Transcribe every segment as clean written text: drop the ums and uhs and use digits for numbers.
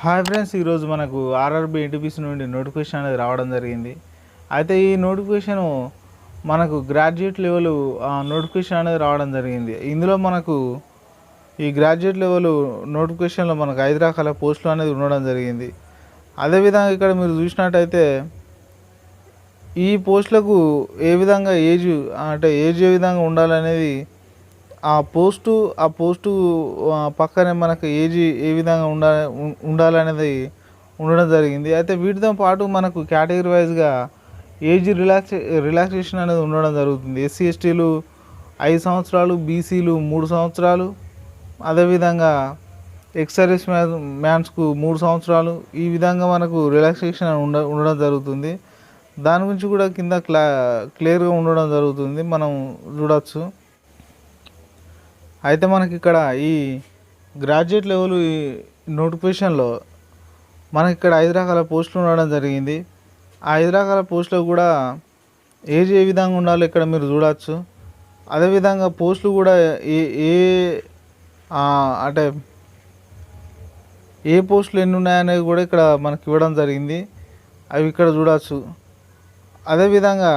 Hi friends, ఈరోజు మనకు RRB NTPC నుండి నోటిఫికేషన్ అనేది రావడం జరిగింది. అయితే ఈ నోటిఫికేషను మనకు గ్రాడ్యుయేట్ లెవెల్ నోటిఫికేషన్ అనేది రావడం జరిగింది. ఇందులో మనకు ఈ గ్రాడ్యుయేట్ లెవెల్ నోటిఫికేషన్లో మనకు 5 రకాల పోస్టులు అనేది ఉండడం జరిగింది. అదేవిధంగా ఇక్కడ మీరు చూసినట్టయితే ఈ పోస్టులకు ఏ విధంగా ఏజ్ ఏ విధంగా ఉండాలనేది ఆ పోస్టు పక్కనే మనకు ఏజ్ ఏ విధంగా ఉండాలనేది ఉండడం జరిగింది. అయితే వీటితో పాటు మనకు కేటగిరీ వైజ్గా ఏజ్ రిలాక్సేషన్ అనేది ఉండడం జరుగుతుంది. ఎస్సీ ఎస్టీలు 5 సంవత్సరాలు, బీసీలు 3 సంవత్సరాలు, అదేవిధంగా ఎక్స్ సర్వీస్ మ్యాన్స్కు 3 సంవత్సరాలు. ఈ విధంగా మనకు రిలాక్సేషన్ ఉండడం జరుగుతుంది. దాని గురించి కూడా కింద క్లియర్గా ఉండడం జరుగుతుంది, మనం చూడవచ్చు. అయితే మనకి ఇక్కడ ఈ గ్రాడ్యుయేట్ లెవెల్ ఈ నోటిఫికేషన్లో మనకి ఇక్కడ 5 రకాల పోస్టులు ఉండడం జరిగింది. ఆ 5 రకాల పోస్టులు కూడా ఏజ్ ఏ విధంగా ఉండాలో ఇక్కడ మీరు చూడవచ్చు. అదేవిధంగా పోస్టులు కూడా అంటే ఏ పోస్టులు ఎన్ని ఉన్నాయనేది కూడా ఇక్కడ మనకి ఇవ్వడం జరిగింది, అవి ఇక్కడ చూడవచ్చు. అదేవిధంగా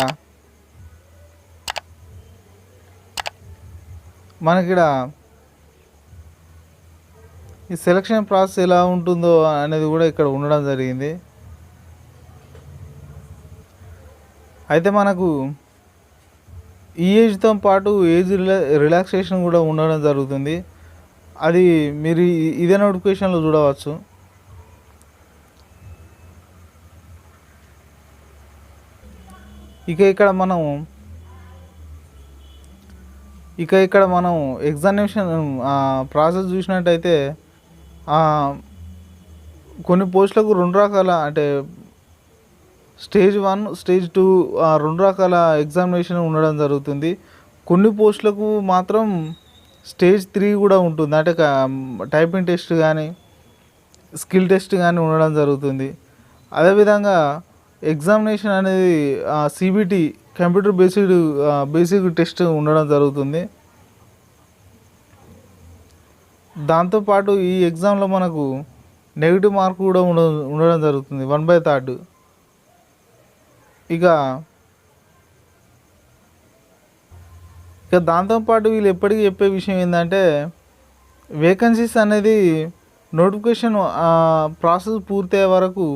మనకి ఇక్కడ ఈ సెలక్షన్ ప్రాసెస్ ఎలా ఉంటుందో అనేది కూడా ఇక్కడ ఉండడం జరిగింది. అయితే మనకు ఈ ఏజ్తో పాటు ఏజ్ రిలాక్సేషన్ కూడా ఉండడం జరుగుతుంది. అది మీరు ఇదే నోటిఫికేషన్లో చూడవచ్చు. ఇక ఇక్కడ మనం ఎగ్జామినేషన్ ప్రాసెస్ చూసినట్టయితే కొన్ని పోస్టులకు 2 రకాల అంటే స్టేజ్ 1, స్టేజ్ 2 2 రకాల ఎగ్జామినేషన్ ఉండడం జరుగుతుంది. కొన్ని పోస్టులకు మాత్రం స్టేజ్ 3 కూడా ఉంటుంది, అంటే టైపింగ్ టెస్ట్ కానీ స్కిల్ టెస్ట్ కానీ ఉండడం జరుగుతుంది. అదేవిధంగా ఎగ్జామినేషన్ అనేది సిబిటి కంప్యూటర్ బేసిక్ టెస్ట్ ఉండడం జరుగుతుంది. దాంతోపాటు ఈ ఎగ్జామ్లో మనకు నెగిటివ్ మార్క్ కూడా ఉండడం జరుగుతుంది, 1/3. ఇక దాంతోపాటు వీళ్ళు ఎప్పటికీ చెప్పే విషయం ఏంటంటే వేకెన్సీస్ అనేది నోటిఫికేషన్ ప్రాసెస్ పూర్తయ్యే వరకు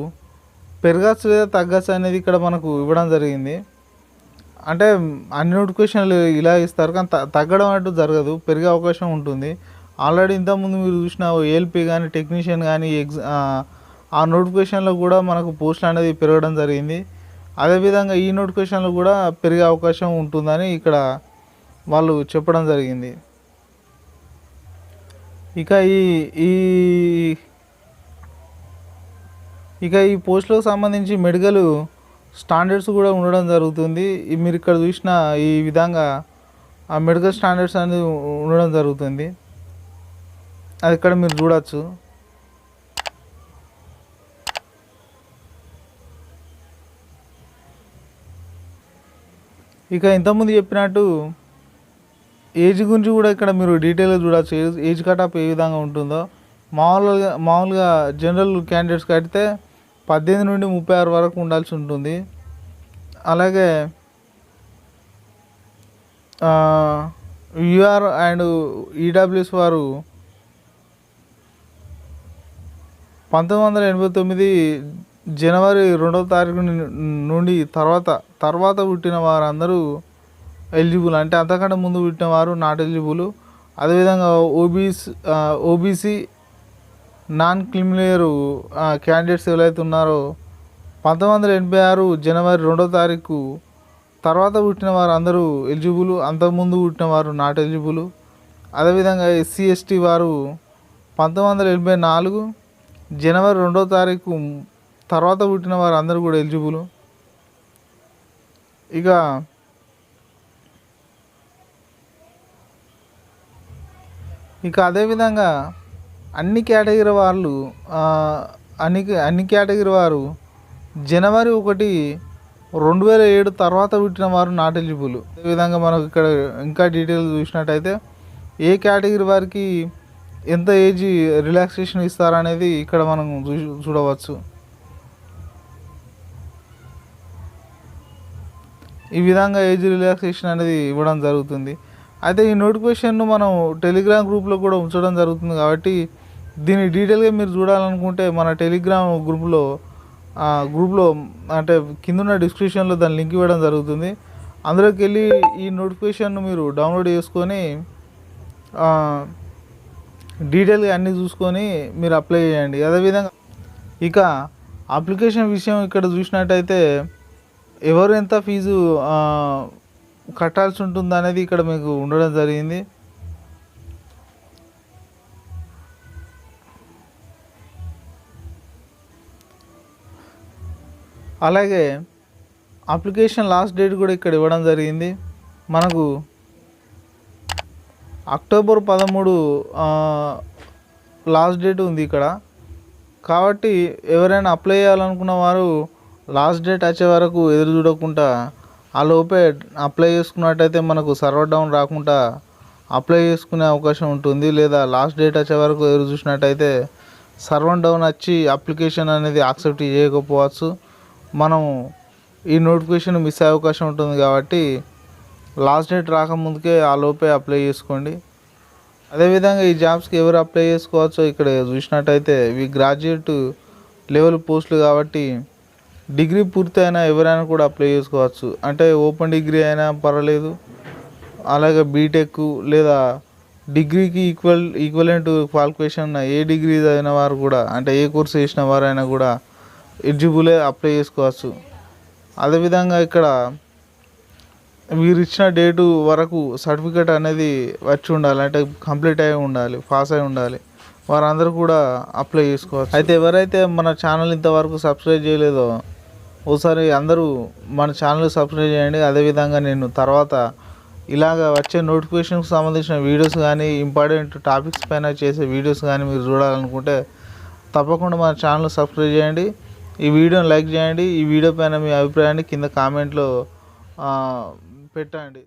పెరగచ్చు లేదా తగ్గచ్చు అనేది ఇక్కడ మనకు ఇవ్వడం జరిగింది. అంటే అన్ని నోటిఫికేషన్లు ఇలా ఇస్తారు, కానీ తగ్గడం అంటూ జరగదు, పెరిగే అవకాశం ఉంటుంది. ఆల్రెడీ ఇంతకుముందు మీరు చూసిన ఏఎల్పి కానీ టెక్నీషియన్ కానీ ఆ నోటిఫికేషన్లో కూడా మనకు పోస్టులు అనేది పెరగడం జరిగింది. అదేవిధంగా ఈ నోటిఫికేషన్లో కూడా పెరిగే అవకాశం ఉంటుందని ఇక్కడ వాళ్ళు చెప్పడం జరిగింది. ఇక ఈ పోస్టులకు సంబంధించి మెడికల్ స్టాండర్డ్స్ కూడా ఉండడం జరుగుతుంది. మీరు ఇక్కడ చూసిన ఈ విధంగా ఆ మెడికల్ స్టాండర్డ్స్ అనేది ఉండడం జరుగుతుంది, అది ఇక్కడ మీరు చూడవచ్చు. ఇక ఇంతకుముందు చెప్పినట్టు ఏజ్ గురించి కూడా ఇక్కడ మీరు డీటెయిల్గా చూడవచ్చు. ఏజ్ కటాఫ్ ఏ విధంగా ఉంటుందో మామూలుగా జనరల్ క్యాండిడేట్స్కి అయితే 18 నుండి 36 వరకు ఉండాల్సి ఉంటుంది. అలాగే యూఆర్ అండ్ ఈడబ్ల్యూఎస్ వారు 1989 జనవరి 2వ తారీఖు నుండి తర్వాత పుట్టిన వారందరూ ఎలిజిబుల్, అంటే అంతకంటే ముందు పుట్టిన వారు నాట్ ఎలిజిబుల్. అదేవిధంగా ఓబీసీ నాన్ క్రిమిలేయర్ క్యాండిడేట్స్ ఎవరైతే ఉన్నారో 1986 జనవరి 2వ తారీఖు తర్వాత పుట్టిన వారు అందరూ ఎలిజిబుల్, అంతకుముందు పుట్టిన వారు నాట్ ఎలిజిబుల్. అదేవిధంగా ఎస్సీ ఎస్టీ వారు 1984 జనవరి 2వ తారీఖు తర్వాత పుట్టిన వారు అందరూ కూడా ఎలిజిబుల్. ఇక అదేవిధంగా అన్ని కేటగిరీ వారు జనవరి 1, 2007 తర్వాత పుట్టిన వారు నాట్ ఎలిజిబుల్. అదేవిధంగా మనకు ఇక్కడ ఇంకా డీటెయిల్ చూసినట్టయితే ఏ కేటగిరీ వారికి ఎంత ఏజ్ రిలాక్సేషన్ ఇస్తారనేది ఇక్కడ మనం చూడవచ్చు. ఈ విధంగా ఏజ్ రిలాక్సేషన్ అనేది ఇవ్వడం జరుగుతుంది. అయితే ఈ నోటిఫికేషన్ను మనం టెలిగ్రామ్ గ్రూప్లో కూడా ఉంచడం జరుగుతుంది కాబట్టి దీన్ని డీటెయిల్గా మీరు చూడాలనుకుంటే మన టెలిగ్రామ్ గ్రూప్లో అంటే కింద డిస్క్రిప్షన్లో దాని లింక్ ఇవ్వడం జరుగుతుంది. అందులోకి వెళ్ళి ఈ నోటిఫికేషన్ను మీరు డౌన్లోడ్ చేసుకొని డీటెయిల్గా అన్నీ చూసుకొని మీరు అప్లై చేయండి. అదేవిధంగా ఇక అప్లికేషన్ విషయం ఇక్కడ చూసినట్టయితే ఎవరు ఎంత ఫీజు కట్టాల్సి ఉంటుంది అనేది ఇక్కడ మీకు ఉండడం జరిగింది. అలాగే అప్లికేషన్ లాస్ట్ డేట్ కూడా ఇక్కడ ఇవ్వడం జరిగింది. మనకు అక్టోబర్ 13 లాస్ట్ డేట్ ఉంది ఇక్కడ. కాబట్టి ఎవరైనా అప్లై చేయాలనుకున్న వారు లాస్ట్ డేట్ వచ్చే వరకు ఎదురు చూడకుండా ఆ లోపే అప్లై చేసుకున్నట్టయితే మనకు సర్వర్ డౌన్ రాకుండా అప్లై చేసుకునే అవకాశం ఉంటుంది. లేదా లాస్ట్ డేట్ వచ్చే వరకు ఎదురు చూసినట్టయితే సర్వర్ డౌన్ వచ్చి అప్లికేషన్ అనేది యాక్సెప్ట్ చేయకపోవచ్చు. మనం ఈ నోటిఫికేషన్ మిస్ అయ్యే అవకాశం ఉంటుంది. కాబట్టి లాస్ట్ డేట్ రాకముందుకే ఆ లోపే అప్లై చేసుకోండి. అదేవిధంగా ఈ జాబ్స్కి ఎవరు అప్లై చేసుకోవచ్చో ఇక్కడ చూసినట్టయితే ఇవి గ్రాడ్యుయేట్ లెవెల్ పోస్టులు కాబట్టి డిగ్రీ పూర్తయినా ఎవరైనా కూడా అప్లై చేసుకోవచ్చు. అంటే ఓపెన్ డిగ్రీ అయినా పర్వాలేదు, అలాగే బీటెక్ లేదా డిగ్రీకి ఈక్వలెంట్ క్వాలిఫికేషన్ ఏ డిగ్రీ అయిన వారు కూడా, అంటే ఏ కోర్సు చేసిన వారైనా కూడా ఎలిజిబులే అప్లై చేసుకోవచ్చు. అదేవిధంగా ఇక్కడ వీరు ఇచ్చిన డేటు వరకు సర్టిఫికేట్ అనేది వచ్చి ఉండాలి, అంటే కంప్లీట్ అయి ఉండాలి, పాస్ అయి ఉండాలి. వారందరూ కూడా అప్లై చేసుకోవచ్చు. అయితే ఎవరైతే మన ఛానల్ ఇంతవరకు సబ్స్క్రైబ్ చేయలేదో ఒకసారి అందరూ మన ఛానల్ సబ్స్క్రైబ్ చేయండి. అదేవిధంగా నేను తర్వాత ఇలాగ వచ్చే నోటిఫికేషన్కి సంబంధించిన వీడియోస్ కానీ ఇంపార్టెంట్ టాపిక్స్ పైన చేసే వీడియోస్ కానీ మీరు చూడాలనుకుంటే తప్పకుండా మన ఛానల్ సబ్స్క్రైబ్ చేయండి. ఈ వీడియోని లైక్ చేయండి. ఈ వీడియో పైన మీ అభిప్రాయాన్ని కింద కామెంట్లో పెట్టండి.